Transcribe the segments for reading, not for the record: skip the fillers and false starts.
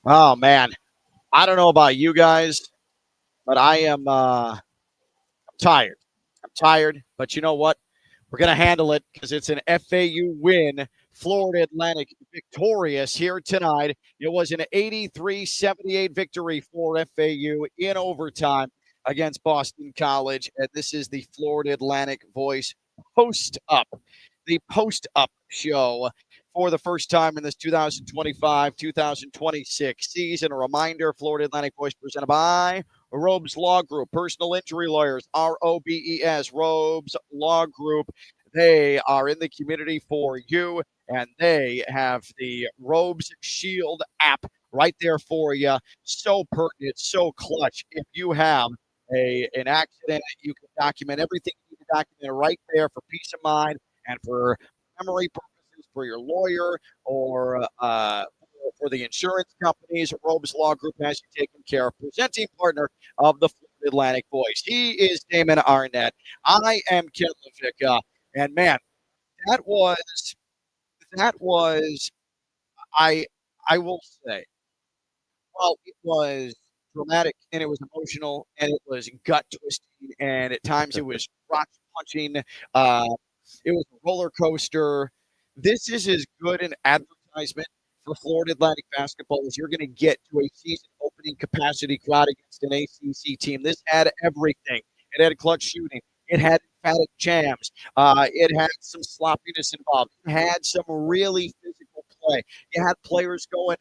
Oh man, I don't know about you guys, but I am tired. I'm tired, but you know what? We're going to handle it because it's an FAU win. Florida Atlantic victorious here tonight. It was an 83-78 victory for FAU in overtime against Boston College. And this is the Florida Atlantic Voice Post Up, the Post Up show for the first time in this 2025-2026 season. A reminder, Florida Atlantic Voice presented by Robes Law Group, personal injury lawyers, ROBES, Robes Law Group. They are in the community for you, and they have the Robes Shield app right there for you. So pertinent, so clutch. If you have an accident, you can document everything you need to document right there for peace of mind and for memory purposes for your lawyer or for the insurance companies. Robes Law Group has you taken care of. Presenting partner of the Florida Atlantic Voice. He is Damon Arnette. I am Ken LaVicka. And man, that was that was I I will say, well, it was dramatic and it was emotional and it was gut twisting and at times it was rock punching. Uh, it was a roller coaster. This is as good an advertisement for Florida Atlantic basketball as you're going to get to a season opening capacity crowd against an ACC team. This had everything. It had clutch shooting. It had emphatic jams. It had some sloppiness involved. It had some really physical play. You had players going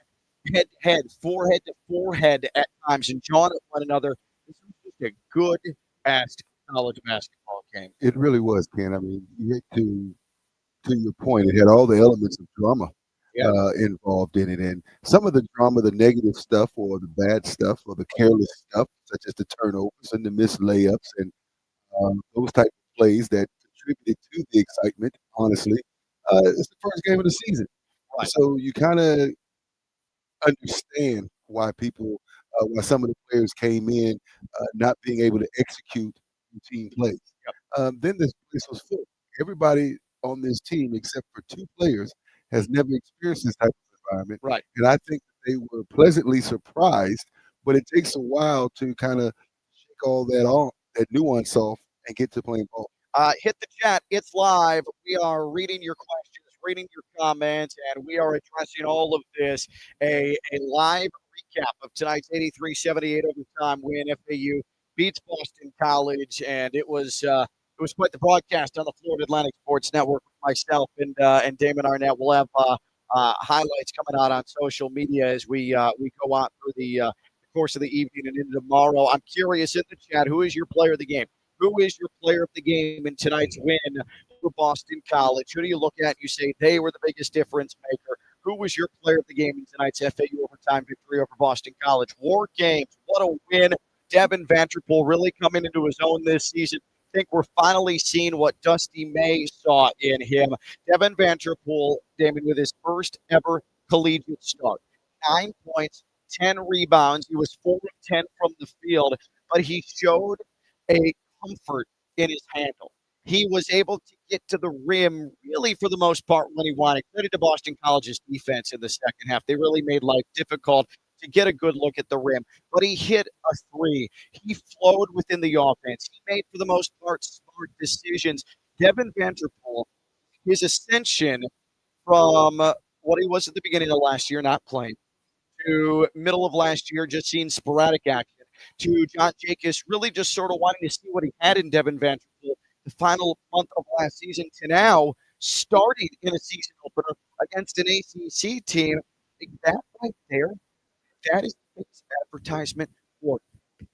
head to head, forehead to forehead at times, and jawing at one another. This was just a good ass college basketball game. It really was, Ken. I mean, you get to your point, it had all the elements of drama Yeah, involved in it, and some of the drama, the negative stuff, or the bad stuff, or the careless stuff, such as the turnovers and the missed layups, and those type of plays that contributed to the excitement. Honestly, it's the first game of the season, right. so you kind of understand why people, why some of the players came in not being able to execute routine plays. Yep. Then this place was full. Everybody on this team, except for two players, has never experienced this type of environment, Right. and I think they were pleasantly surprised. But it takes a while to kind of shake all that nuance off, and get to playing ball. Hit the chat. It's live. We are reading your questions, reading your comments, and we are addressing all of this. A live recap of tonight's 83-78 overtime win. FAU beats Boston College, and it was quite the broadcast on the Florida Atlantic Sports Network with myself and Damon Arnett. We'll have highlights coming out on social media as we go out through the course of the evening and into tomorrow. I'm curious in the chat, who is your player of the game? Who is your player of the game in tonight's win over Boston College? Who do you look at and you say they were the biggest difference maker? Who was your player of the game in tonight's FAU overtime victory over Boston College? War games. What a win. Devin Vanderpool really coming into his own this season. I think we're finally seeing what Dusty May saw in him. Devin Vanderpool, Damon, with his first ever collegiate start. 9 points, 10 rebounds. He was 4 of 10 from the field, but he showed a comfort in his handle. He was able to get to the rim really for the most part when he wanted. Credit to Boston College's defense in the second half. They really made life difficult to get a good look at the rim. But he hit a three. He flowed within the offense. He made, for the most part, smart decisions. Devin Vanderpool, his ascension from what he was at the beginning of last year, not playing, to middle of last year, just seeing sporadic action, to John Jacobs really just sort of wanting to see what he had in Devin Vanderpool the final month of last season to now starting in a season opener against an ACC team. That right there, that is the biggest advertisement for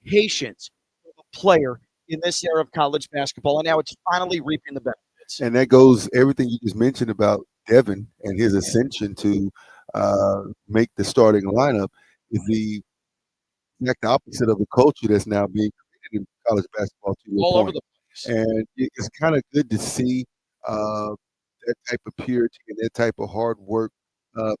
patience of a player in this era of college basketball. And now it's finally reaping the benefits. And that goes everything you just mentioned about Devin and his ascension to make the starting lineup is the exact opposite of the culture that's now being created in college basketball. To your All over point, the place. and it's kind of good to see uh, that type of purity and that type of hard work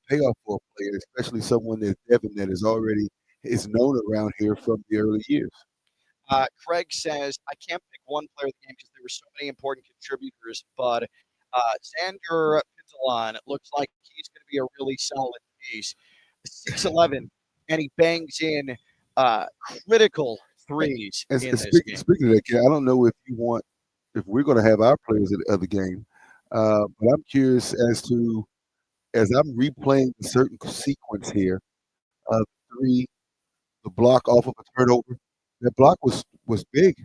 pay off for a player, especially someone that's Devin that is already is known around here from the early years. Craig says, I can't pick one player of the game because there were so many important contributors, but Xander Pizzolan looks like he's going to be a really solid piece. 6'11", and he bangs in uh, critical threes As, in as this speak, game. speaking of that, Ken, I don't know if we're going to have our players at the other game, but I'm curious as to as I'm replaying a certain sequence here. Three, the block off of a turnover. That block was big.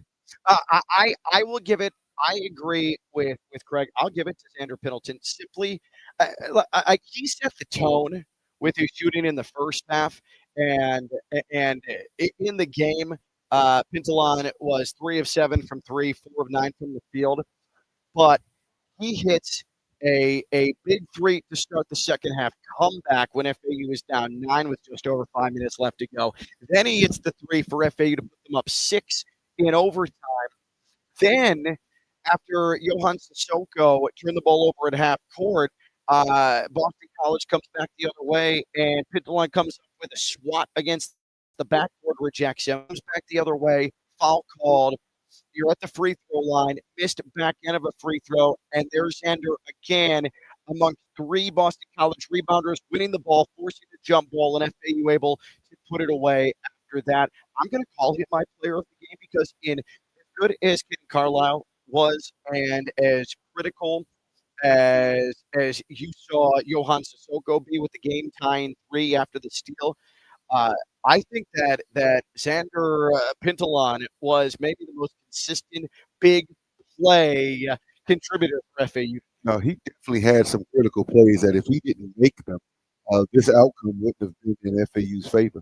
I will give it. I agree with Craig. I'll give it to Xander Pendleton. Simply, he set the tone with his shooting in the first half, and and in the game, Pintalon was 3 of 7 from three, 4 of 9 from the field, but he hits a big three to start the second half comeback when FAU was down 9 with just over 5 minutes left to go. Then he hits the three for FAU to put them up 6 in overtime. Then, after Johan Sissoko turned the ball over at half court, Boston College comes back the other way, and Pintalon comes up with a swat against the backboard rejection. Comes back the other way, foul called. You're at the free throw line, missed back end of a free throw, and there's Ender again amongst three Boston College rebounders winning the ball, forcing the jump ball, and FAU able to put it away after that. I'm going to call him my player of the game because in good as Ken Carlisle was and as critical as you saw Johan Sissoko be with the game tying three after the steal, uh, I think that Xander Pintalon was maybe the most consistent big play contributor for FAU. No, he definitely had some critical plays that if he didn't make them, this outcome wouldn't have been in FAU's favor.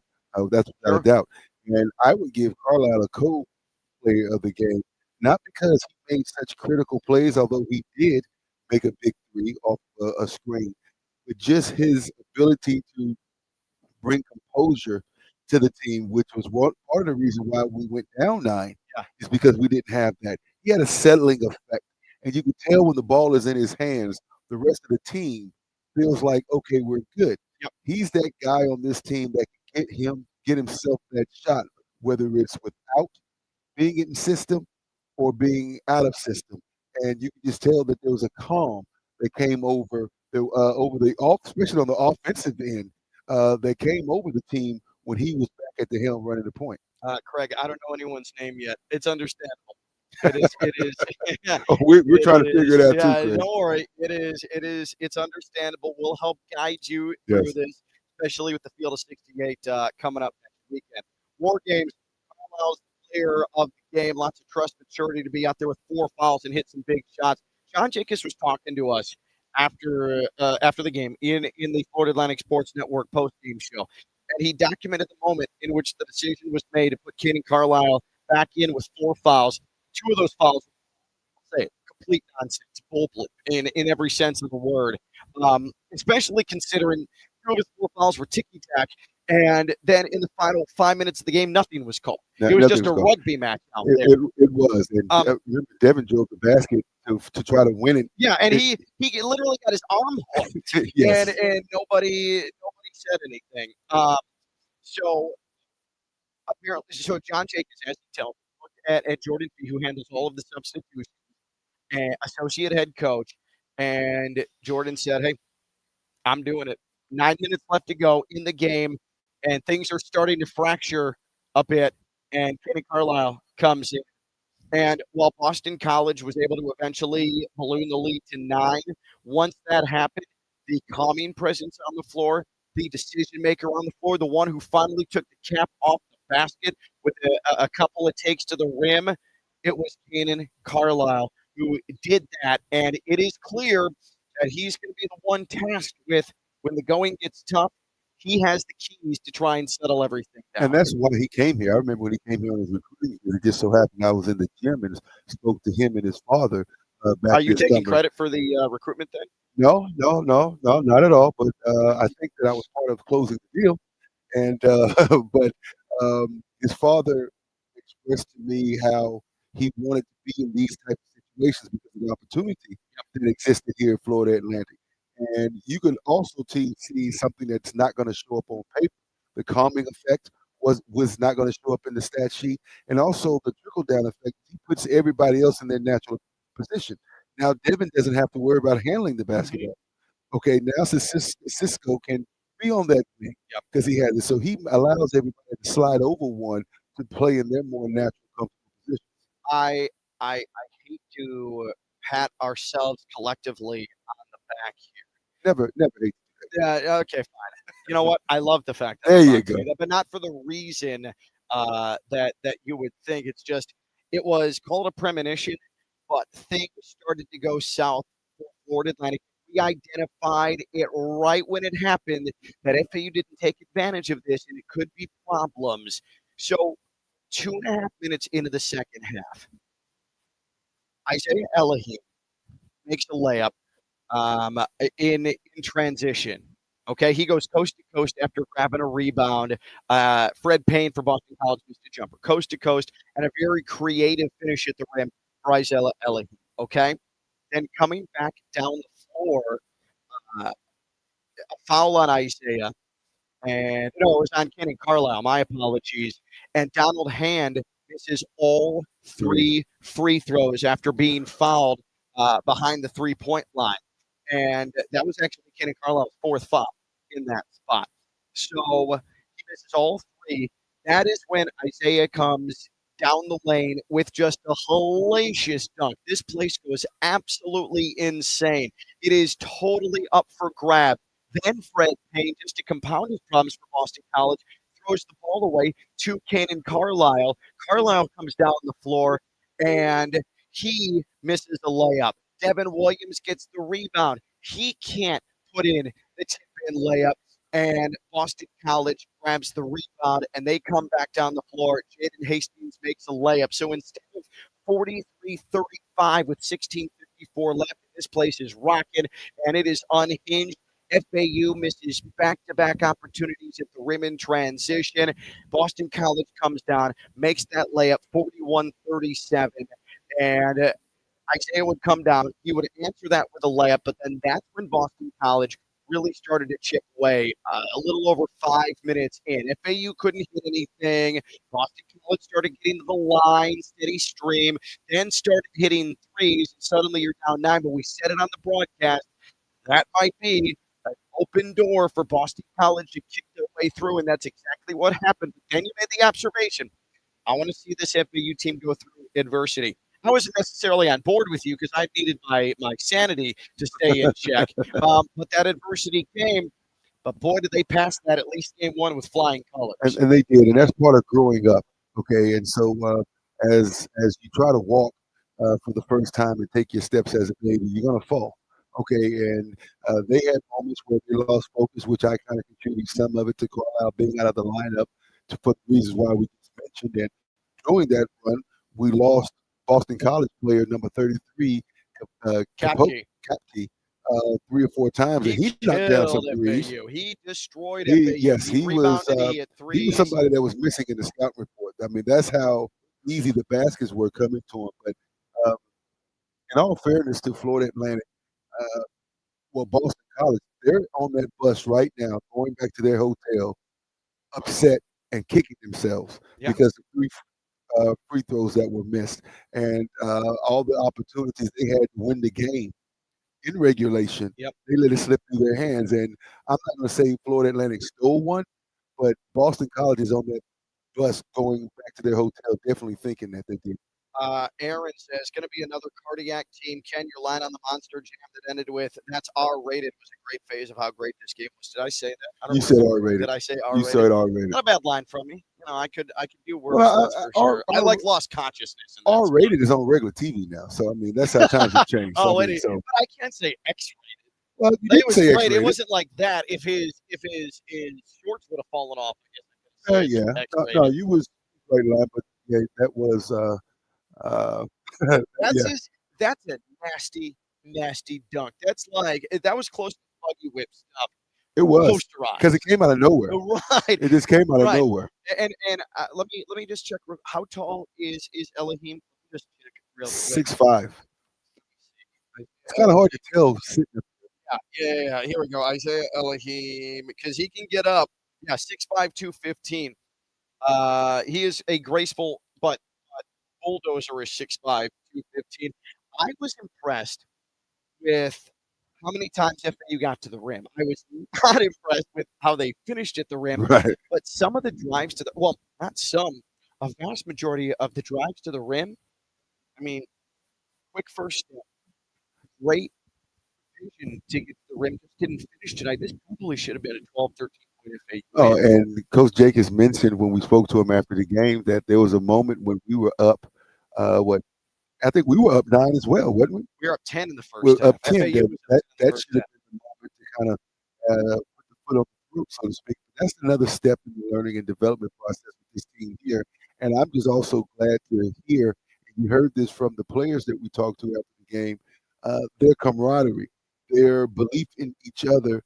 That's without a Sure. doubt. And I would give Carlisle a co-player of the game, not because he made such critical plays, although he did make a big three off a screen, but just his ability to bring composure to the team, which was part of the reason why we went down 9, Yeah. is because we didn't have that. He had a settling effect, and you could tell when the ball is in his hands, the rest of the team feels like, okay, we're good. Yep. He's that guy on this team that can get himself that shot, whether it's without being in system or being out of system. And you can just tell that there was a calm that came over the off, especially on the offensive end, that came over the team when he was back at the helm running the point. Craig, I don't know anyone's name yet. It's understandable. It is. It is. Yeah, Oh, we're it trying to figure is. it out too, Yeah, Craig. don't worry. It is. It is. It's understandable. We'll help guide you through Yes. this, especially with the Field of 68 coming up next weekend. War games. Carlisle's player of the game. Lots of trust and maturity to be out there with 4 fouls and hit some big shots. John Jacobs was talking to us after the game in the Florida Atlantic Sports Network post game show, and he documented the moment in which the decision was made to put Caden Carlisle back in with 4 fouls. 2 of those fouls, I'll say it, complete nonsense, bullshit in every sense of the word. Especially considering 2 of his 4 fouls were ticky tack, and then in the final 5 minutes of the game, nothing was called. It was Nothing just was a called. rugby match out It, there. it, it was, and Um, remember Devin drove the basket to try to win it. yeah, and It- he literally got his arm hooked, yes, and nobody said anything. So apparently, so John Jacobs, as he tells, looked at Jordan Fee, who handles all of the substitutions, and associate head coach, and Jordan said, "Hey, I'm doing it. 9 minutes left to go in the game, and things are starting to fracture a bit." And Kenny Carlisle comes in. And while Boston College was able to eventually balloon the lead to 9, once that happened, the calming presence on the floor, the decision maker on the floor, the one who finally took the cap off the basket with a couple of takes to the rim, it was Cannon Carlisle who did that. And it is clear that he's going to be the one tasked with when the going gets tough. He has the keys to try and settle everything and down. that's why he came here. I remember when he came here on his recruiting visit. It just so happened I was in the gym and spoke to him and his father back Are you this taking summer. credit for the recruitment thing? No, no, no, no, not at all. But I think that I was part of closing the deal. And but his father expressed to me how he wanted to be in these type of situations because of the opportunity that existed here in Florida Atlantic. And you can also see something that's not going to show up on paper. The calming effect was not going to show up in the stat sheet, and also the trickle down effect. He puts everybody else in their natural position. Now Devin doesn't have to worry about handling the basketball. Okay, now Cisco can be on that thing Yep. because he has it. So he allows everybody to slide over one to play in their more natural, comfortable position. I I hate to pat ourselves collectively on the back here. Never hate. Yeah, okay, fine. You know what? I love the fact that There I'm you allowed to go. do that, but not for the reason, that you would think. It's just it was called a premonition, but things started to go south for Florida Atlantic. We identified it right when it happened that FAU didn't take advantage of this, and it could be problems. So 2.5 minutes into the second half, Isaiah Elahim makes a layup in transition. Okay, he goes coast to coast after grabbing a rebound. Fred Payne for Boston College missed a jumper, coast to coast, and a very creative finish at the rim for Isaiah Elahim. Okay, then coming back down the floor, a foul on Isaiah, and no, it was on Kenny Carlisle. My apologies. And Donald Hand misses all Three. three free throws after being fouled behind the 3-point line. And that was actually Kenny Carlisle's fourth foul in that spot. So he misses all three. That is when Isaiah comes down the lane with just a hellacious dunk. This place goes absolutely insane. It is totally up for grabs. Then Fred Payne, just to compound his problems for Boston College, throws the ball away to Cannon Carlisle. Carlisle comes down the floor and he misses a layup. Devin Williams gets the rebound. He can't put in the tip in layup. And Boston College grabs the rebound and they come back down the floor. Jaden Hastings makes a layup. So instead of 43-35 with 16:54 left, this place is rocking and it is unhinged. FAU misses back-to-back opportunities at the rim in transition. Boston College comes down, makes that layup 41-37, and Isaiah would come down. He would answer that with a layup, but then that's when Boston College really started to chip away a little over 5 minutes in. FAU couldn't hit anything. Boston College started getting to the line, steady stream, then started hitting threes. And suddenly you're down 9, but we said it on the broadcast. That might be an open door for Boston College to kick their way through, and that's exactly what happened. But then you made the observation. I want to see this FAU team go through adversity. I wasn't necessarily on board with you because I needed my sanity to stay in check. But that adversity came. But boy, did they pass that at least game one with flying colors. And they did, and that's part of growing up. Okay, and so as you try to walk for the first time and take your steps as a baby, you're gonna fall. Okay, and they had moments where they lost focus, which I kind of contribute some of it to Carlisle being out of the lineup for the reasons why we just mentioned. And during that run, we lost Boston College player number 33, Kapke. Kapke, 3 or 4 times, and He he knocked down some killed threes. FAU. He destroyed He FAU. yes, He rebounded. He hit he was threes. somebody that was missing in the scout report. I mean, that's how easy the baskets were coming to him. But um, in all fairness to Florida Atlantic, uh, well, Boston College, they're on that bus right now, going back to their hotel, upset and kicking themselves Yeah. because of free throws that were missed and all the opportunities they had to win the game in regulation. Yep. They let it slip through their hands. And I'm not going to say Florida Atlantic stole one, but Boston College is on that bus going back to their hotel, definitely thinking that they did. Aaron says, going to be another cardiac team. Ken, your line on the Monster Jam that ended with, that's R-rated was a great phase of how great this game was. Did I say that? I don't You said remember. R rated. Did I say You R-rated? said R rated. Not a bad line from me. You know, I could do worse, Well, that's for sure. I like lost consciousness in that R spot. rated is on regular TV now. So, I mean, that's how times have changed. Oh, I wait, mean, so, but I can't say X-rated. well, you It did was say X great. It rated. wasn't like that. If his shorts would have fallen off, I guess I could Yeah. say No, X-rated. you was right line, but yeah, that was, uh, That's yeah, his. That's a nasty, nasty dunk. That's like that was close to buggy whip stuff. it was because it Posterized. came out of nowhere. Right, It just came out of right. nowhere. And let me just check. How tall is Elohim? Just check it real quick. 6'5". It's kind of hard to tell sitting. Yeah. Here we go. Isaiah Elohim, because he can get up. Yeah, 6'5", 215. He is a graceful but bulldozer is 6'5", 215. I was impressed with how many times FAU got to the rim. I was not impressed with how they finished at the rim, Right. but some of the drives to the well, not some, a vast majority of the drives to the rim. I mean, quick first step, great vision to get to the rim. Just didn't finish tonight. This probably should have been a 12, 13 point FAU Oh, win. and Coach Jacobs mentioned when we spoke to him after the game that there was a moment when we were up, what I think we were up 9 as well, wasn't we? We were up 10 in the We're first up half. 10. FAU That was up that 10 in the that first should have half. been the moment to kind of put the foot on the throat, so to speak. That's another step in the learning and development process with this team here. And I'm just also glad to hear, and you heard this from the players that we talked to after the game, their camaraderie, their belief in each other,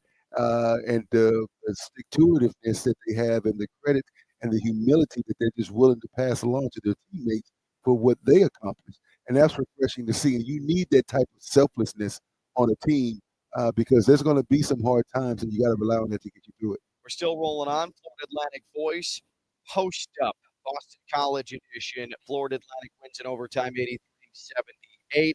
and the stick-to-itiveness that they have, and the credit and the humility that they're just willing to pass along to their teammates for what they accomplished. And that's refreshing to see. And you need that type of selflessness on a team because there's going to be some hard times, and you got to rely on that to get you through it. We're still rolling on. Florida Atlantic Voice, PostUp, Boston College edition. Florida Atlantic wins in overtime 83-78.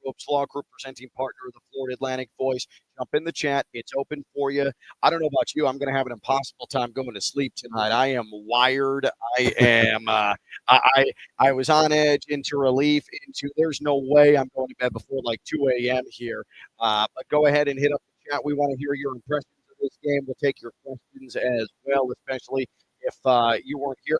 Ropes Law Group, presenting partner of the Florida Atlantic Voice. Jump in the chat. It's open for you. I don't know about you. I'm going to have an impossible time going to sleep tonight. I am wired. I am. I was on edge into relief. Into there's no way I'm going to bed before like 2 a.m. here. But go ahead and hit up the chat. We want to hear your impressions this game. We'll take your questions as well, especially if you weren't here.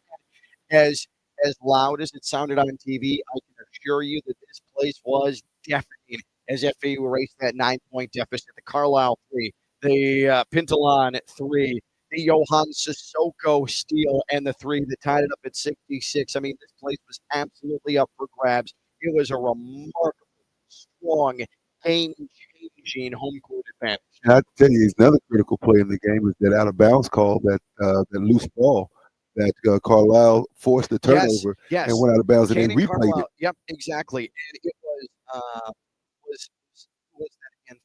As as loud as it sounded on TV, I can assure you that this place was deafening as FAU erased that 9 point deficit. The Carlisle three, the Pintalon three, the Johan Sissoko steal, and the three that tied it up at 66. I mean, this place was absolutely up for grabs. It was a remarkable, strong, game-changing home court advantage. And I tell you, another critical play in the game is that out of bounds call, that loose ball that Carlisle forced the Yes, turnover and yes. went out of bounds, and they Cannon replayed it. Carlisle. Yep, exactly. And it was was that again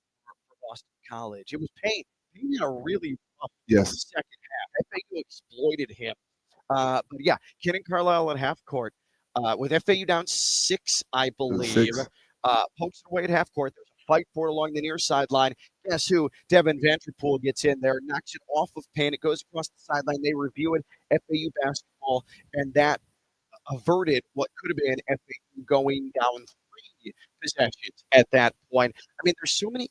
for Boston College? It was Payne. Payne had a really rough Yes, second half. FAU exploited him. But yeah, Cannon Carlisle at half court with FAU down 6, I it was believe. 6. Pokes it away at half court. There's a fight for it along the near sideline. Guess who? Devin Vanderpool gets in there, knocks it off of Payne. It goes across the sideline. They review it. FAU basketball, and that averted what could have been FAU going down 3 possessions at that point. I mean, there's so many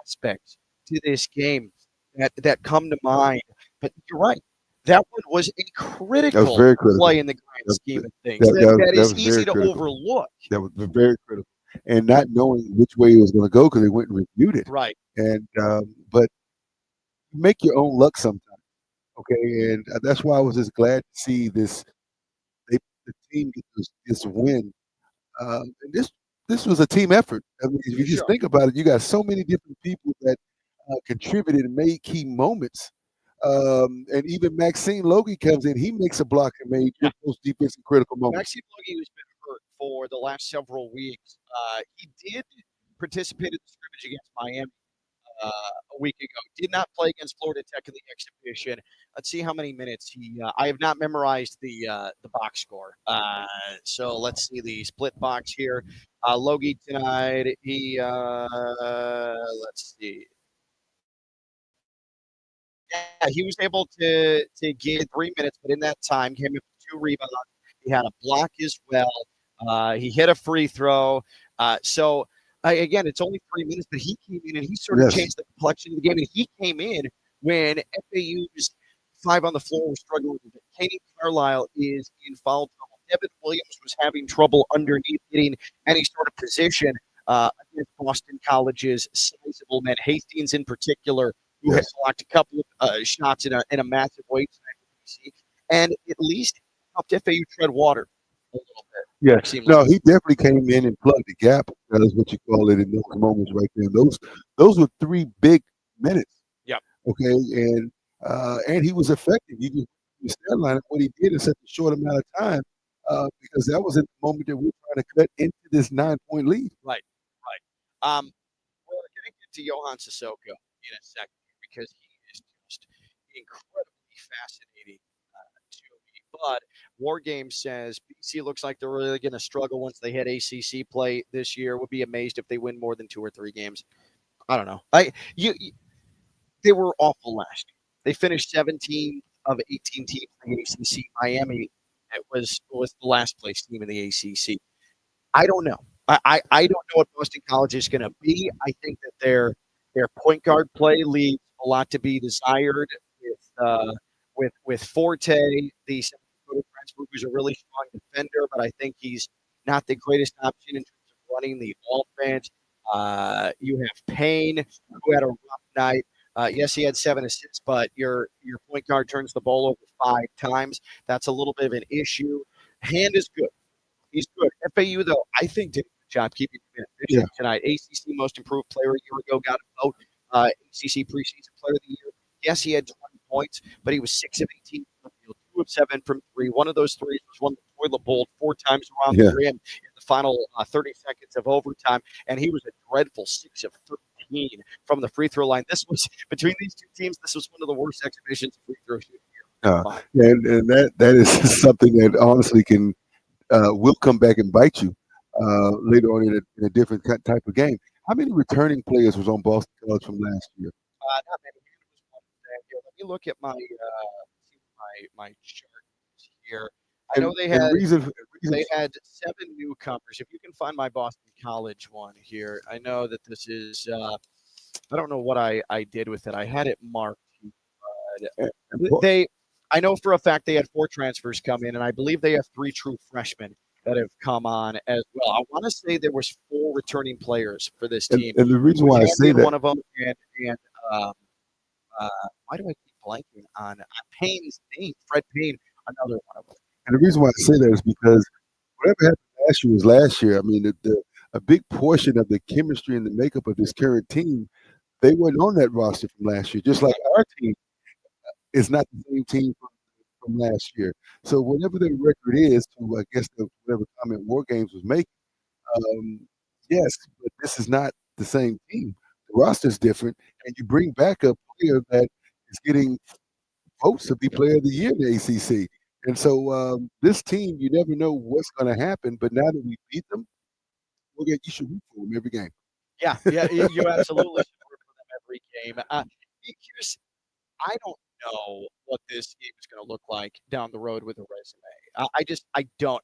aspects to this game that come to mind. But you're right. That one was a That was critical very critical. play in the grand That, scheme of things. that, that, That that is was easy very to critical. overlook. That was very critical. And not knowing which way it was going to go because they went and reviewed it. Right. And but make your own luck sometimes. Okay, and that's why I was just glad to see the team get this win. And this was a team effort. I mean, if For you just sure. think about it, you got so many different people that contributed and made key moments. And even Maxine Logie comes in, he makes a block and made Yeah. those defensive critical moments. Maxime Logie has been hurt for the last several weeks. He did participate in the scrimmage against Miami a week ago. Did not play against Florida Tech in the exhibition. Let's see how many minutes he. I have not memorized the box score. So let's see the split box here. Logie tonight. He let's see. Yeah, he was able to get 3 minutes, but in that time came in with 2 rebounds. He had a block as well. He hit a free throw. So again, it's only 3 minutes, but he came in and he sort of Yes, changed the complexion of the game. And he came in when FAU's five on the floor was struggling with it. Katie Carlisle is in foul trouble. Devin Williams was having trouble underneath getting any sort of position against Boston College's sizable men. Hastings, in particular, who has yes, blocked a couple of shots in a massive way tonight, and at least helped FAU tread water a little bit. yes. It seemed like. No, he definitely came in and plugged the gap. That is what you call it in those moments right there. Those were 3 big minutes. Yeah, Okay, and he was effective. You stat line of what he did in such a short amount of time, because that was in the moment that we were trying to cut into this 9 point lead. right, right. We're going to get to Johan Sissoko in a second because he is just incredibly fascinating to me. But War Game says BC looks like they're really going to struggle once they hit ACC play this year. Would be amazed if they win more than 2 or 3 games. I don't know. They were awful last year. They finished 17 of 18 teams in the ACC. Miami was the last place team in the ACC. I don't know. I don't know what Boston College is going to be. I think that their point guard play leaves a lot to be desired with Forte, the South Dakota transfer, who's a really strong defender, but I think he's not the greatest option in terms of running the offense. You have Payne, who had a rough night. Yes, he had 7 assists, but your point guard turns the ball over 5 times. That's a little bit of an issue. Hand is good. He's good. FAU, though, I think did a good job keeping him Yeah, efficient tonight. ACC Most Improved Player a year ago got a vote. ACC Preseason Player of the Year. Yes, he had 20 points, but he was 6 of 18 from the field, 2 of 7 from three. One of those threes was one that toilet bowled 4 times around the yeah, rim in the final 30 seconds of overtime, and he was a dreadful 6 of 13 from the free throw line. This was between these two teams. This was one of the worst exhibitions of free throw shooting uh, here. and that is something that honestly will come back and bite you later on in a different type of game. How many returning players was on Boston College from last year? Not many. It was one thing. Here, let me look at my chart here. I know And they reasons had 7 newcomers. If you can find my Boston College one here, I know that this is. I don't know what I did with it. I had it marked. and, They, I know for a fact they had 4 transfers come in, and I believe they have 3 true freshmen that have come on as well. I want to say there was 4 returning players for this team. and the reason With why I Hand say being that one of them, and um, uh, why do I keep blanking on Payne's name? Fred Payne, another one of them. and the reason why I say that is because whatever happened last year was last year. I mean, a big portion of the chemistry and the makeup of this current team, they weren't on that roster from last year. Just like our team is not the same team from last year. So whatever their record is, to I guess whatever comment War Games was making, um, yes, but this is not the same team. The roster's different, and you bring back a player that is getting votes to be Player of the Year in the ACC. And so this team, you never know what's going to happen. But now that we beat them, you should root for them every game. Yeah, yeah, you absolutely should root for them every game. Here's I don't know what this game is going to look like down the road with a resume. I don't.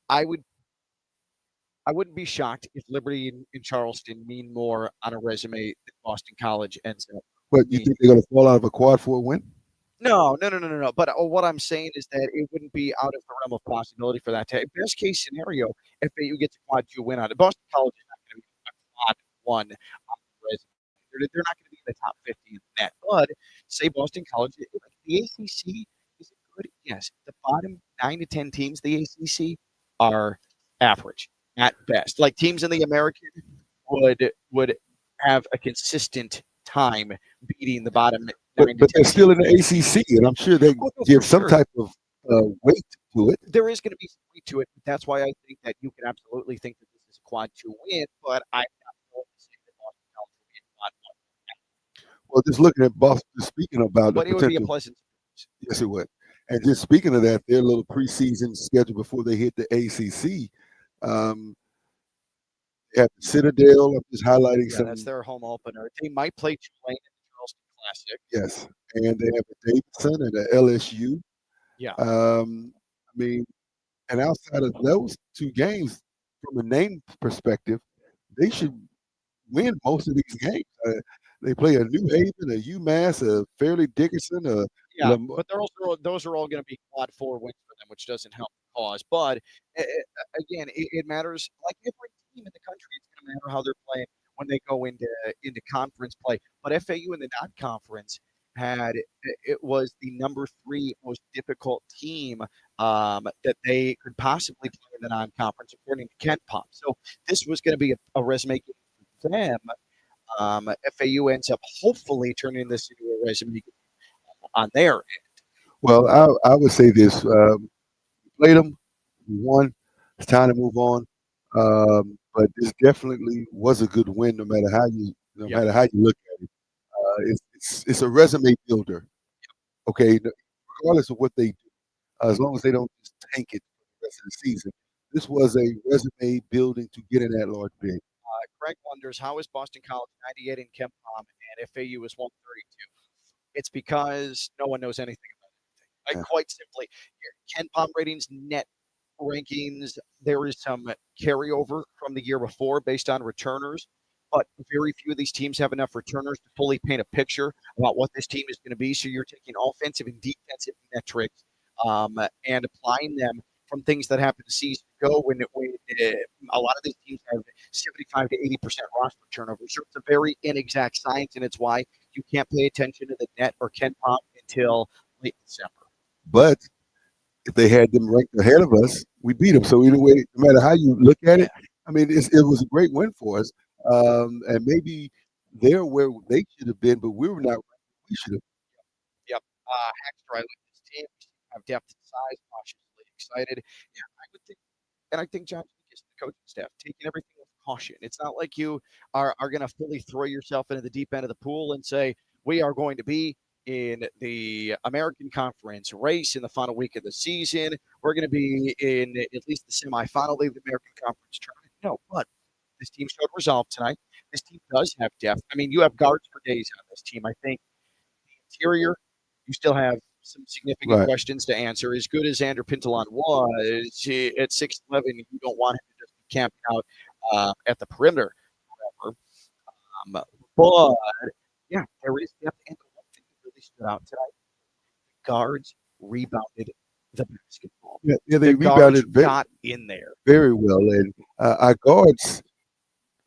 I would I wouldn't be shocked if Liberty and Charleston mean more on a resume than Boston College ends up But you meaning. think they're going to fall out of a quad for a win? No, no, no, no, no, no. But what I'm saying is that it wouldn't be out of the realm of possibility for that. Best case scenario, if AU gets a quad 2 win on it, Boston College is not going to be a quad 1 on the resume. They're not going to be in the top 50 in the net. But say Boston College, like the ACC is it good? Yes. The bottom 9 to 10 teams, the ACC are average at best. Like teams in the American would have a consistent time beating the bottom But 9 to 10 they're still in teams. the ACC, and I'm sure they Oh, no, for give some sure. type of weight to it. There is going to be some weight to it. That's why I think that you can absolutely think that this is a quad 2 win, but I'm not going to say that Boston College will be a quad 1. Well, just looking at Boston, just speaking about the But it would be a potential, pleasant surprise. yes, it would. And just speaking of that, their little preseason schedule before they hit the ACC, um, they have the Citadel. I'm just highlighting Yeah, that's some, their home opener. They might play Tulane in the Charleston Classic. yes, and they have a Davidson and a LSU. Yeah, I mean, and outside of those two games, from a name perspective, they should win most of these games. They play a New Haven, a UMass, a Fairleigh Dickinson, a yeah, but those are all going to be quad 4 wins for them, which doesn't help the cause. But again, it matters. Like every team in the country, it's going to matter how they're playing when they go into conference play. But FAU in the non-conference had it was the number 3 most difficult team that they could possibly play in the non-conference, according to Kent Pop. So this was going to be a resume game for them. FAU ends up hopefully turning this into a resume game on their end. well, I would say this: played them, we won. It's time to move on. But this definitely was a good win, no Yep. matter how you look at it. It's a resume builder. Okay, regardless of what they do, as long as they don't just tank it for the rest of the season. This was a resume building to get in that large bid. Greg wonders, how is Boston College 98 in Ken Palm and FAU is 132? It's because no one knows anything about it. Like, Yeah. quite simply, your Ken Palm ratings, net rankings, there is some carryover from the year before based on returners, but very few of these teams have enough returners to fully paint a picture about what this team is going to be. So you're taking offensive and defensive metrics and applying them from things that happened a season ago when a lot of these teams have 75 to 80% roster turnover. So it's a very inexact science, and it's why you can't pay attention to the net or Ken Pom until late December. But if they had them ranked ahead of us, we beat them. So either way, no matter how you look at Yeah. it, I mean, it was a great win for us. And maybe they're where they should have been, but we were not. We should have. Yep. Hexter, I like this team. We have depth and size, cautiously excited. Yeah, I would think, and I think John is the coaching staff taking everything with caution. It's not like you are going to fully throw yourself into the deep end of the pool and say, we are going to be in the American Conference race in the final week of the season. We're going to be in at least the semifinal of the American Conference tournament. No, but this team showed resolve tonight. This team does have depth. I mean, you have guards for days on this team. I think interior, you still have some significant Right. questions to answer. As good as Andrew Pintalon was at 6'11", you don't want him to just be camping out at the perimeter forever. But yeah, there is depth. And the one thing that really stood out tonight, guards rebounded the basketball. Yeah, they The guards rebounded got in there. very well, and our guards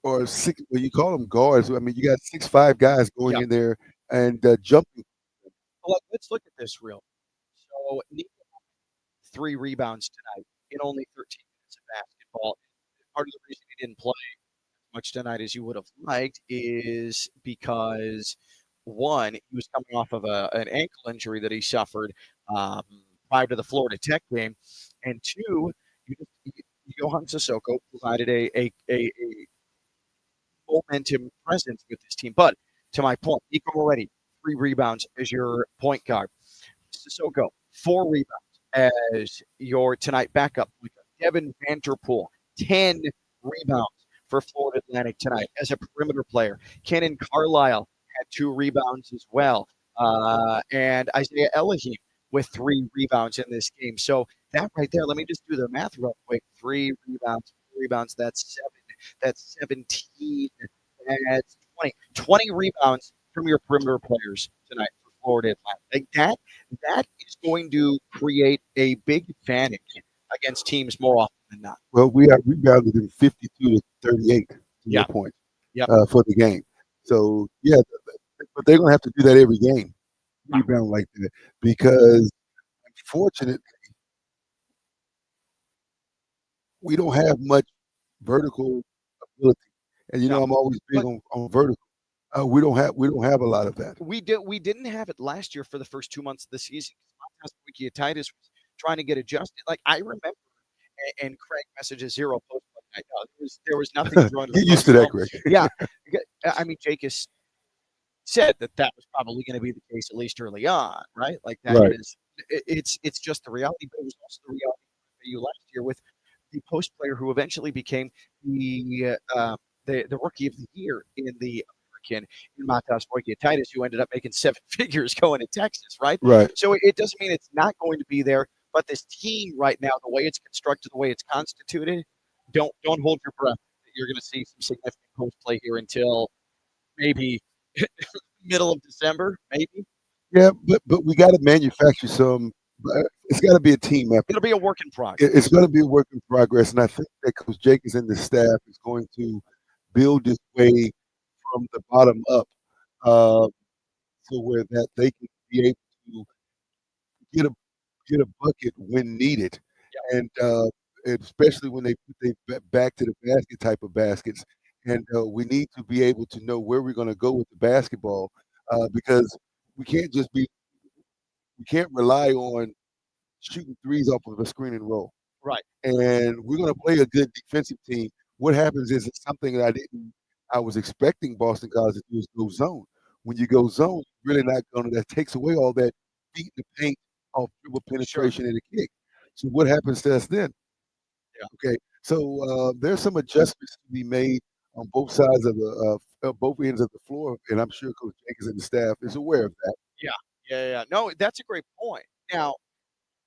or six. Well, you call them guards. I mean, you got 6'5" guys going Yeah. in there and jumping. Well, let's look at this real. So, Nico, 3 rebounds tonight in only 13 minutes of basketball. Part of the reason he didn't play much tonight as you would have liked is because one, he was coming off of an ankle injury that he suffered um, prior to the Florida Tech game, and two, Johan Sissoko provided a momentum presence with this team. But to my point, Nico Moretti, 3 rebounds as your point guard. Sissoko, 4 rebounds as your tonight backup. Devin Vanterpool, 10 rebounds for Florida Atlantic tonight as a perimeter player. Kenan Carlisle had 2 rebounds as well. And Isaiah Elohim with 3 rebounds in this game. So that right there, let me just do the math real quick. 3 rebounds, that's 7. That's 17. That's 20. 20 rebounds from your perimeter players tonight for Florida Atlantic. Like that is going to create a big advantage against teams more often than not. Well, we have rebounded in 52 to 38 to Yeah. your point Yep. For the game. So yeah, but they're gonna have to do that every game, rebound like that, because unfortunately we don't have much vertical ability. And you know, I'm always big on vertical. We don't have a lot of that. We didn't have it last year for the first 2 months of the season. Titus was trying to get adjusted. Like I remember, and Craig messages 0 post night. No, there was nothing thrown. Get used to that, Craig. Yeah, I mean, Jake has said that was probably going to be the case at least early on, right? Like that Right. is it's just the reality, but it was also the reality for you last year with the post player who eventually became the rookie of the year in the American in Matas Titus, who ended up making 7 figures going to Texas, right? Right. So it doesn't mean it's not going to be there, but this team right now, the way it's constructed, the way it's constituted, don't hold your breath. You're going to see some significant post play here until maybe middle of December, maybe. Yeah, but we got to manufacture some. It's got to be a team effort. It'll be a work in progress. It's going to be a work in progress, and I think that Coach Jenkins and the staff is going to build this way from the bottom up, so where that they can be able to get a bucket when needed, and especially when they put their back to the basket type of baskets. And we need to be able to know where we're going to go with the basketball, because we can't rely on shooting threes off of a screen and roll. Right. And we're going to play a good defensive team. What happens is it's something that I was expecting Boston College to do is go zone. When you go zone, you're really not going to. That takes away all that beating the paint off dribble penetration and a kick. So what happens to us then? Yeah. Okay. So there's some adjustments to be made on both sides of the both ends of the floor, and I'm sure Coach Jenkins and the staff is aware of that. Yeah. Yeah, yeah. No, that's a great point. Now,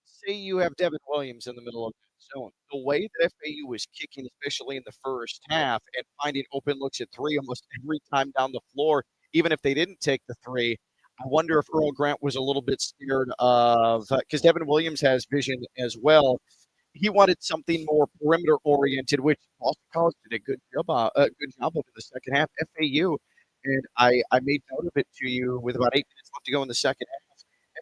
say you have Devin Williams in the middle of the zone. The way that FAU was kicking, especially in the first half, and finding open looks at three almost every time down the floor, even if they didn't take the three, I wonder if Earl Grant was a little bit scared of because Devin Williams has vision as well. He wanted something more perimeter oriented, which Boston College did a good job of in the second half. FAU, and I made note of it to you with about 8 minutes left to go in the second half.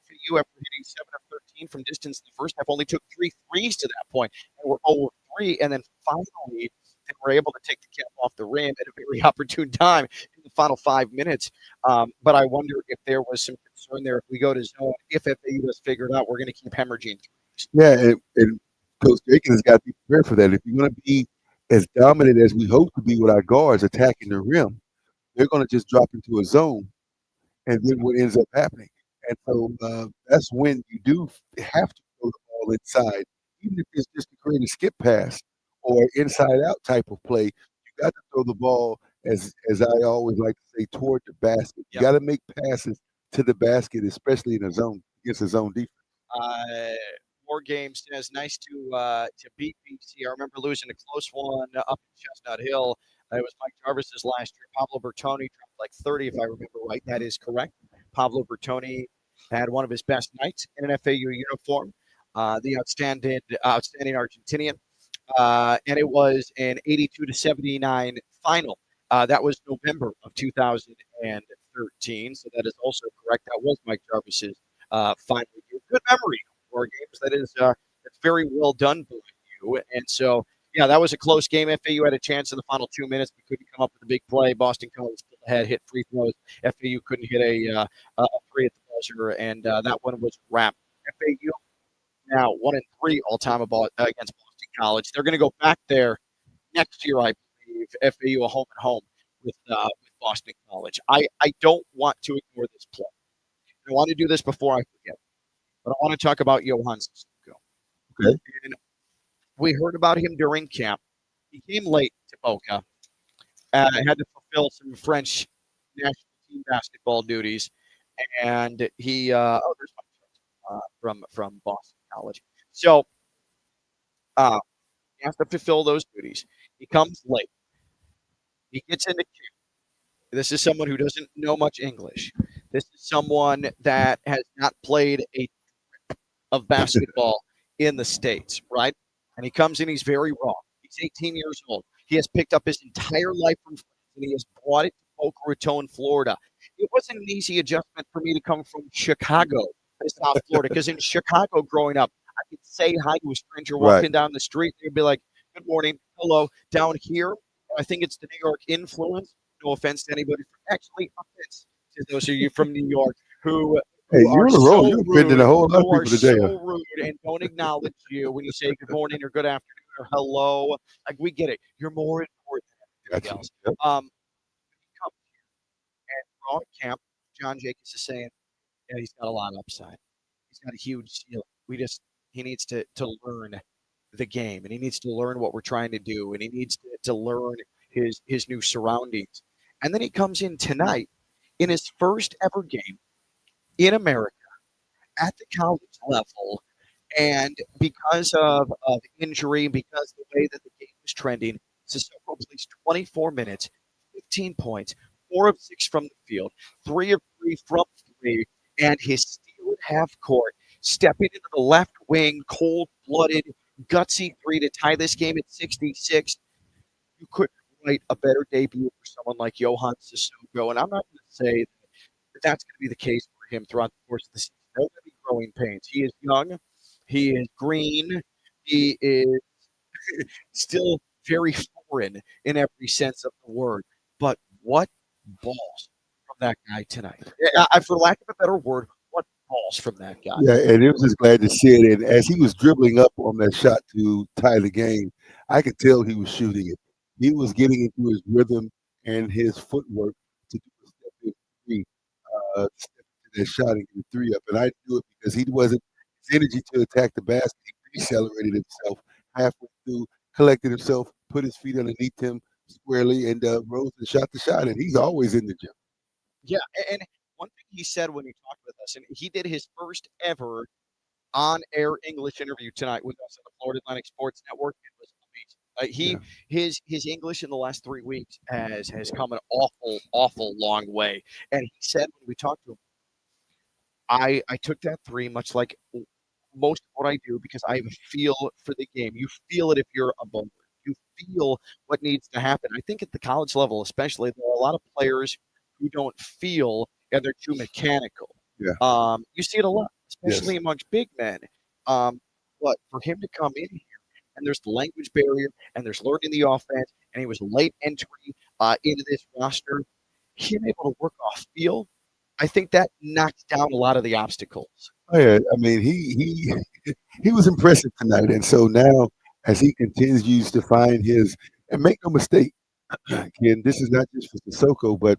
FAU, after hitting 7 of 13 from distance in the first half, only took three threes to that point, and were 0 of 3. And then finally, they were able to take the cap off the rim at a very opportune time in the final 5 minutes. But I wonder if there was some concern there if we go to zone. If FAU does figure it out, we're going to keep hemorrhaging threes. Yeah, and Coach Jenkins has got to be prepared for that. If you're going to be as dominant as we hope to be with our guards attacking the rim, they're going to just drop into a zone, and then what ends up happening. And so that's when you do have to throw the ball inside, even if it's just to create a skip pass or inside out type of play. You got to throw the ball as I always like to say toward the basket. You Yep. got to make passes to the basket, especially in a zone against a zone defense. Uh, War Games says nice to beat BC. I remember losing a close one up in Chestnut Hill. It was Mike Jarvis's last year. Pablo Bertoni dropped like 30, if I remember right. That is correct. Pablo Bertoni had one of his best nights in an FAU uniform. The outstanding Argentinian, and it was an 82-79 final. That was November of 2013, so that is also correct. That was Mike Jarvis's final year. Good memory for games. That's very well done by you. And so, yeah, that was a close game. FAU had a chance in the final 2 minutes, but couldn't come up with a big play. Boston College still ahead, hit free throws. FAU couldn't hit a three at the buzzer, and that one was wrapped. FAU now 1-3 all time against Boston College. They're going to go back there next year, I believe. FAU a home and home with Boston College. I don't want to ignore this play. I want to do this before I forget, but I want to talk about Johan Sissoko. Okay. And we heard about him during camp. He came late to Boca. Had to fulfill some French national team basketball duties, and he there's my from Boston College. So he has to fulfill those duties. He comes late. He gets into camp. This is someone who doesn't know much English. This is someone that has not played a of basketball in the States, right? And he comes in, he's very raw. He's 18 years old. He has picked up his entire life from France, and he has brought it to Boca Raton, Florida. It wasn't an easy adjustment for me to come from Chicago to South Florida, because in Chicago growing up, I could say hi to a stranger Right. walking down the street. They'd be like, good morning, hello. Down here, I think it's the New York influence. No offense to anybody. Actually, offense to those of you from New York who Hey, who you're are on the roll. so You're offending a rude, whole lot of who are people today. so rude and don't acknowledge you when you say good morning or good afternoon or hello. Like, we get it. You're more important than everything Gotcha. else. Yep. Come and we're all at camp. John Jacobs is saying, yeah, he's got a lot of upside. He's got a huge ceiling. He needs to learn the game, and he needs to learn what we're trying to do, and he needs to learn his new surroundings. And then he comes in tonight in his first ever game in America at the college level. And because of injury, because the way that the game was trending, Sissoko plays 24 minutes, 15 points, 4 of 6 from the field, 3 of 3 from three, and his steal at half court, stepping into the left wing, cold blooded, gutsy three to tie this game at 66. You couldn't write a better debut for someone like Johan Sissoko. And I'm not going to say that that's going to be the case for him throughout the course of the season. There are going to be growing pains. He is young. He is green. He is still very foreign in every sense of the word. But what balls from that guy tonight? For lack of a better word, what balls from that guy? Yeah, and it was just glad to see it. And as he was dribbling up on that shot to tie the game, I could tell he was shooting it. He was getting into his rhythm and his footwork to do a step in three, step into that shot and get a three up. And I knew it because he wasn't his energy to attack the basket. He decelerated himself halfway through, collected himself, put his feet underneath him, squarely and rose and shot the shot, and he's always in the gym. Yeah, and one thing he said when he talked with us, and he did his first ever on-air English interview tonight with us on the Florida Atlantic Sports Network. It was amazing. Yeah, His English in the last 3 weeks has come an awful long way. And he said when we talked to him, I took that three much like most of what I do because I have a feel for the game. You feel it if you're a bowler. You feel what needs to happen. I think at the college level, especially, there are a lot of players who don't feel and they're too mechanical. yeah, You see it a lot, yes. especially amongst big men. But for him to come in here and there's the language barrier and there's learning the offense, and he was a late entry into this roster, him able to work off feel, I think that knocks down a lot of the obstacles. Oh yeah, I mean he was impressive tonight, and so now as he continues to find his and make no mistake, again, this is not just for Sissoko, but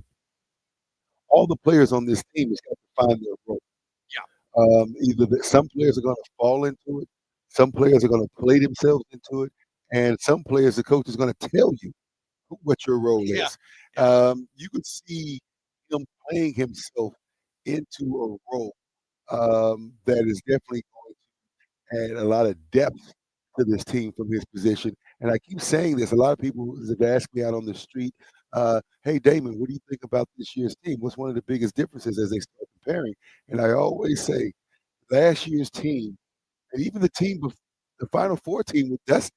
all the players on this team has got to find their role. Yeah. Some players are going to fall into it, some players are going to play themselves into it, and some players the coach is going to tell you what your role Yeah. is. You could see him playing himself into a role that is definitely going to add a lot of depth to this team from his position. And I keep saying this. A lot of people have asked me out on the street, "Hey, Damon, what do you think about this year's team? What's one of the biggest differences as they start comparing?" And I always say, last year's team, and even the Final Four team with Dusty,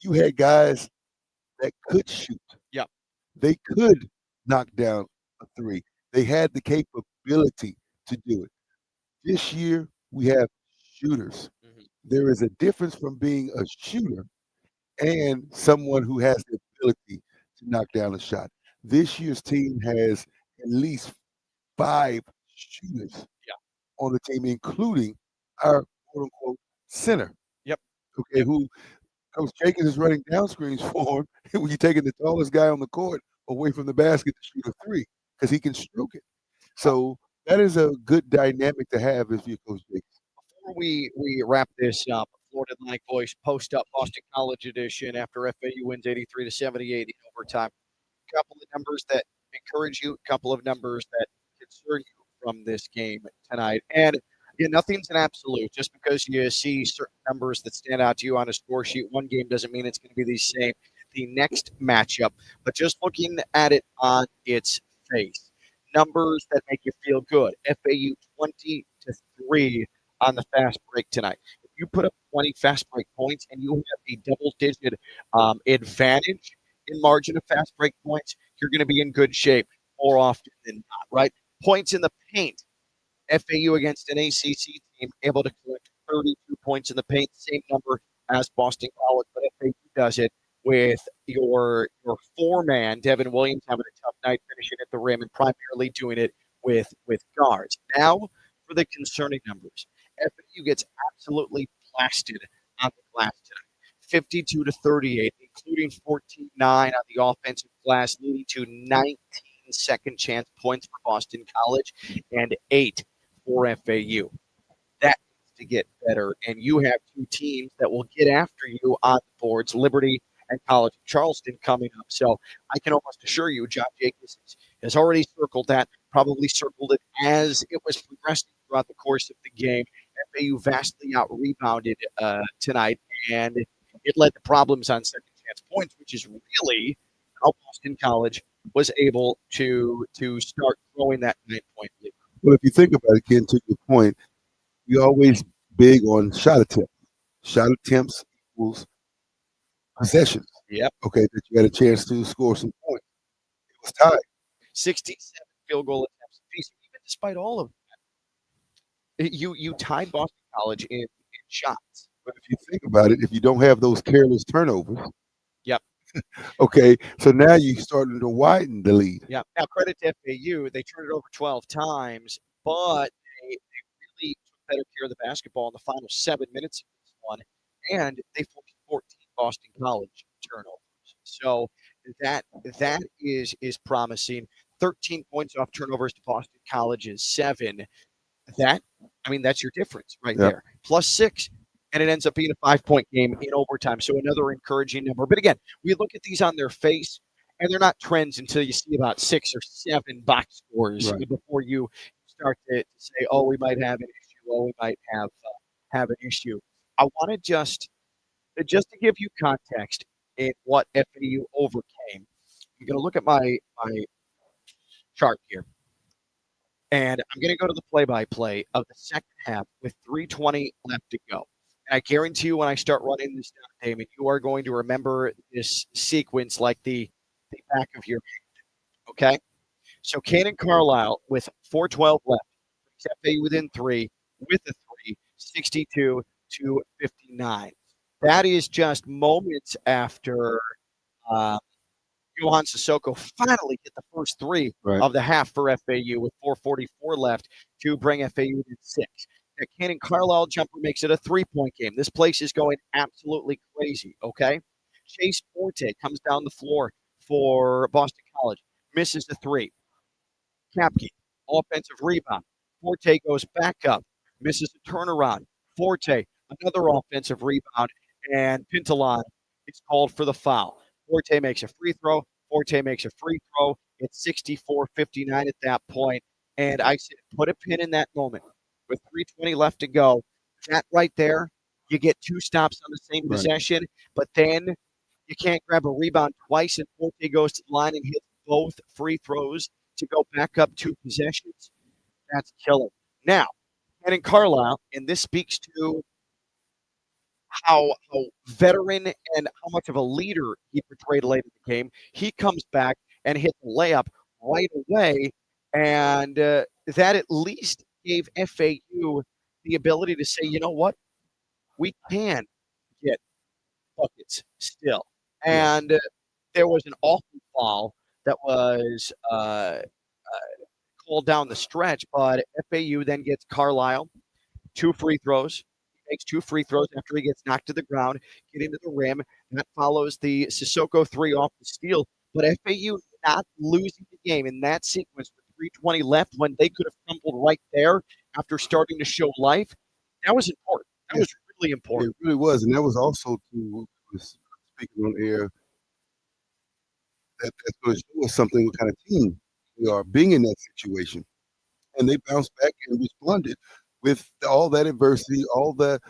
you had guys that could shoot. Yeah. They could knock down a three. They had the capability to do it. This year, we have shooters. Mhm. There is a difference from being a shooter and someone who has the ability to knock down a shot. This year's team has at least 5 shooters Yeah. on the team, including our quote unquote center. Yep. Okay, who Coach Jenkins is running down screens for him when you're taking the tallest guy on the court away from the basket to shoot a three because he can stroke it. So that is a good dynamic to have if you're Coach Jenkins. Before we wrap this up, Florida Atlantic Voice Post Up Boston College edition after FAU wins 83 to 78 in overtime. A couple of numbers that encourage you, a couple of numbers that concern you from this game tonight. And nothing's an absolute. Just because you see certain numbers that stand out to you on a score sheet, one game doesn't mean it's going to be the same the next matchup. But just looking at it on its face, numbers that make you feel good. FAU 20 to 3 on the fast break tonight. If you put up 20 fast break points and you have a double digit advantage in margin of fast break points, you're going to be in good shape more often than not, right? Points in the paint. FAU against an ACC team able to collect 32 points in the paint, same number as Boston College, but FAU does it with your four-man, Devin Williams, having a tough night finishing at the rim and primarily doing it with guards. Now for the concerning numbers. FAU gets absolutely blasted on the glass tonight. 52 to 38, including 14-9 on the offensive glass, leading to 19 second chance points for Boston College and 8 for FAU. That needs to get better, and you have two teams that will get after you on the boards, Liberty and College of Charleston coming up. So I can almost assure you, John Jacobs has already circled that, probably circled it as it was progressing throughout the course of the game. FAU vastly out-rebounded tonight, and it led to problems on second chance points, which is really how Boston College was able to start throwing that 9-point lead. Well, if you think about it, Ken, to your point, we always big on shot attempts. Shot attempts equals possessions. Yep. Okay, that you had a chance to score some points. It was tied. 67 field goal attempts apiece. Even despite all of that, you tied Boston College in shots. But if you think about it, if you don't have those careless turnovers, Yep. okay, so now you're starting to widen the lead. Yeah. Now credit to FAU, they turned it over 12 times, but they really took better care of the basketball in the final 7 minutes of this one, and they forced 14 Boston College turnovers. So that is promising. 13 points off turnovers to Boston College's 7. That, I mean, that's your difference right Yeah. there. Plus 6 and it ends up being a 5-point game in overtime. So another encouraging number. But again, we look at these on their face, and they're not trends until you see about 6 or 7 box scores Right. before you start to say, "Oh, we might have an issue. Oh, we might have an issue." I want to just to give you context in what FAU overcame. I'm going to look at my chart here, and I'm going to go to the play-by-play of the second half with 3:20 left to go. And I guarantee you, when I start running this down, Damon, you are going to remember this sequence like the back of your hand. Okay, so Cannon Carlisle with 4:12 left, FAU within three with a three, 62 to 59. That is just moments after. Uh, Johan Sissoko finally hit the first three Right. of the half for FAU with 4:44 left to bring FAU to 6. That Cannon Carlisle jumper makes it a 3-point game. This place is going absolutely crazy, okay? Chase Forte comes down the floor for Boston College, misses the 3. Kapke, offensive rebound. Forte goes back up, misses a turnaround. Forte, another offensive rebound, and Pintalan is called for the foul. Forte makes a free throw. Forte makes a free throw. It's 64-59 at that point. And I said, put a pin in that moment. With 3:20 left to go, that right there, you get 2 stops on the same Right. possession, but then you can't grab a rebound twice, and Forte goes to the line and hits both free throws to go back up 2 possessions. That's killer. Now, Cannon Carlisle, and this speaks to how veteran and how much of a leader he portrayed late in the game. He comes back and hits the layup right away, and that at least gave FAU the ability to say, you know what, we can get buckets still. Yeah. And there was an awful foul that was called down the stretch, but FAU then gets Carlisle 2 free throws. He makes 2 free throws after he gets knocked to the ground, getting to the rim. That follows the Sissoko 3 off the steal. But FAU not losing the game in that sequence with 3:20 left when they could have crumbled right there after starting to show life. That was important. That Yeah. was really important. It really was, and that was also to was speaking on air that's going to show us something what kind of team we are being in that situation. And they bounced back and responded with all that adversity, all the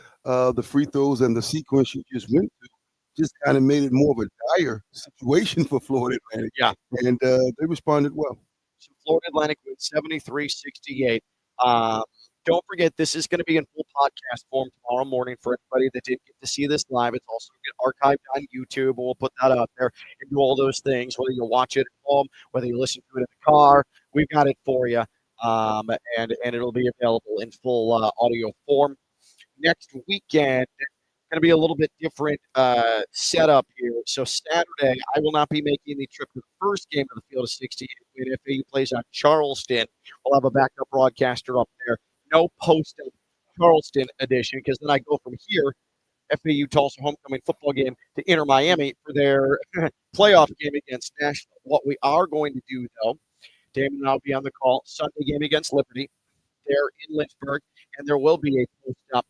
free throws and the sequence you just went through. Just kind of made it more of a dire situation for Florida Atlantic, Yeah. and they responded well. So Florida Atlantic wins 73-68. Don't forget, this is going to be in full podcast form tomorrow morning for everybody that didn't get to see this live. It's also archived on YouTube, and we'll put that out there and do all those things, whether you watch it at home, whether you listen to it in the car. We've got it for you, and it'll be available in full audio form. Next weekend, going to be a little bit different setup here. So Saturday, I will not be making the trip to the first game of the Field of 68 when FAU plays on Charleston. We'll have a backup broadcaster up there. No post-up Charleston edition because then I go from here, FAU Tulsa homecoming football game, to Inter Miami for their playoff game against Nashville. What we are going to do, though, Damon and I will be on the call, Sunday game against Liberty there in Lynchburg, and there will be a post-up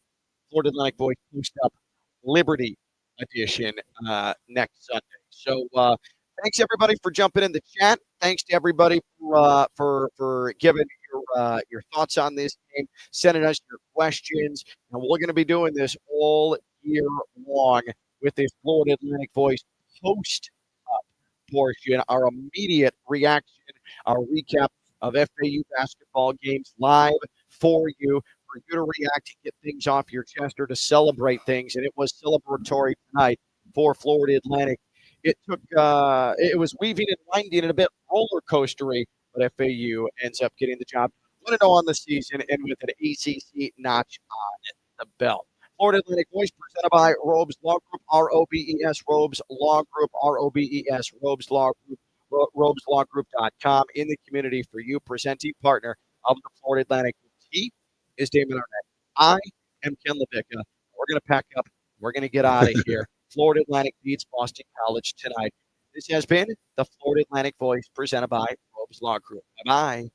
Florida Atlantic Boys post-up Liberty edition next Sunday. So thanks everybody for jumping in the chat. Thanks to everybody for giving your thoughts on this game, sending us your questions, and we're going to be doing this all year long with the Florida Atlantic Voice post-up portion, our immediate reaction, our recap of FAU basketball games live for you to react, to get things off your chest, or to celebrate things. And it was celebratory tonight for Florida Atlantic. It took, it was weaving and winding and a bit roller coastery, but FAU ends up getting the job 1-0 on the season and with an ACC notch on the belt. Florida Atlantic Voice presented by Robes Law Group, ROBES, Robes Law Group, ROBES, Robes Law Group, RobesLawGroup.com, in the community for you, presenting partner of the Florida Atlantic. He is Damon Arnette. I am Ken LaVicka. We're going to pack up. We're going to get out of here. Florida Atlantic beats Boston College tonight. This has been the Florida Atlantic Voice presented by Robes Law Group. Bye-bye.